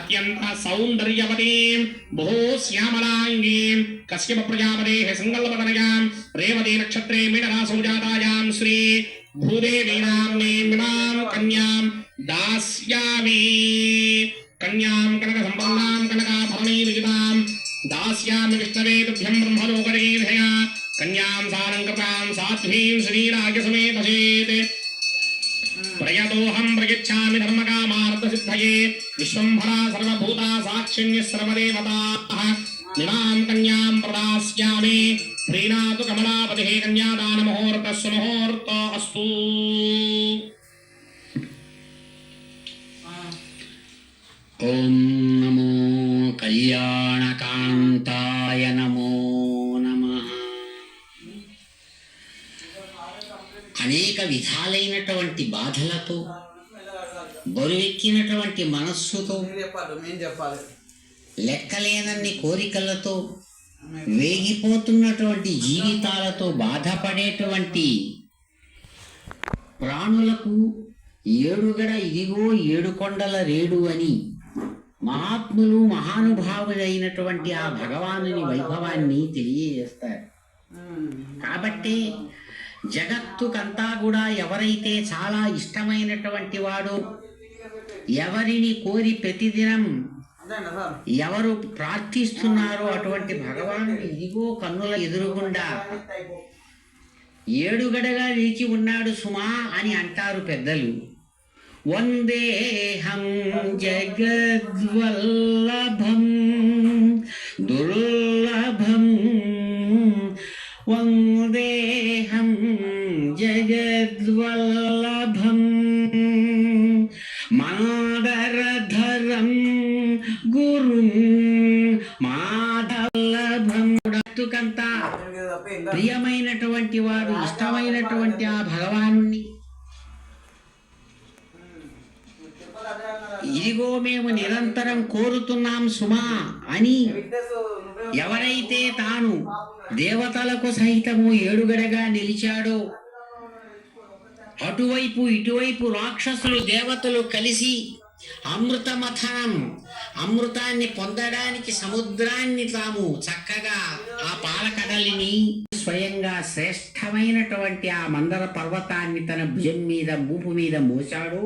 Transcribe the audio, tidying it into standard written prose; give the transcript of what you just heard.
అత్యంత సౌందర్యవతీం బహు శ్యామలాంగీం కశ్యప ప్రజాపతేః సంకల్పతనయాం రేవతి నక్షత్రే మీనరాశౌ జాతాయాం శ్రీ భూదేవీనామ్నీమిమాం కన్యాం దాస్యామి కన్యాం కనక సంపన్నాం కనకాభరణీర్యుతాం దాస్యామి విష్ణవే తుభ్యం బ్రహ్మలోకరీధయా కన్యాం సాలంకృతాం సాధ్వీం శ్రీరాజసమేతసేత్ ప్రయతోహం ప్రయచ్ఛామి ధర్మకామార్థసిద్ధయే విశ్వంభరా సర్వభూతా సాక్షిణ్యः సర్వదేవతాః ఇమాం కన్యాం ప్రదాస్యామి ప్రీణాతు కమలాపతిః కన్యాదాన ముహూర్తస్సు ముహూర్తో అస్తు. ఓం నమో కళ్యాణకాంతాయ నమో నమః. అనేక విధాలైనటువంటి బాధలతో బరువెక్కినటువంటి మనస్సుతో లెక్కలేనన్ని కోరికలతో వేగిపోతున్నటువంటి జీవితాలతో బాధపడేటువంటి ప్రాణులకు ఏడుగడ ఇదిగో ఏడుకొండల రేడు అని మహాత్ములు మహానుభావులైనటువంటి ఆ భగవానుని వైభవాన్ని తెలియజేస్తారు. కాబట్టి జగత్తుకంతా కూడా ఎవరైతే చాలా ఇష్టమైనటువంటి వాడు, ఎవరిని కోరి ప్రతిదినం ఎవరు ప్రార్థిస్తున్నారో అటువంటి భగవానుడు ఇదిగో కన్నుల ఎదురుగుండా ఏడుగడగా నిలిచి ఉన్నాడు సుమా అని అంటారు పెద్దలు. వందేహం జగద్వల్లభం దుర్లభం వందేహం జగద్వల్లభం మాదరధరం గురుం మాధవల్లభం. భక్తుకంతా ప్రియమైనటువంటి వాడు, ఇష్టమైనటువంటి ఆ భగవానుణ్ణి ఇదిగో మేము నిరంతరం కోరుతున్నాం సుమా అని ఎవరైతే తాను దేవతలకు సహితము ఏడుగడగా నిలిచాడో, అటువైపు ఇటువైపు రాక్షసులు దేవతలు కలిసి అమృతమథనం అమృతాన్ని పొందడానికి సముద్రాన్ని తాము చక్కగా ఆ పాలకడలిని స్వయంగా శ్రేష్టమైనటువంటి ఆ మందర పర్వతాన్ని తన భుజం మీద మూపు మీద మోశాడు.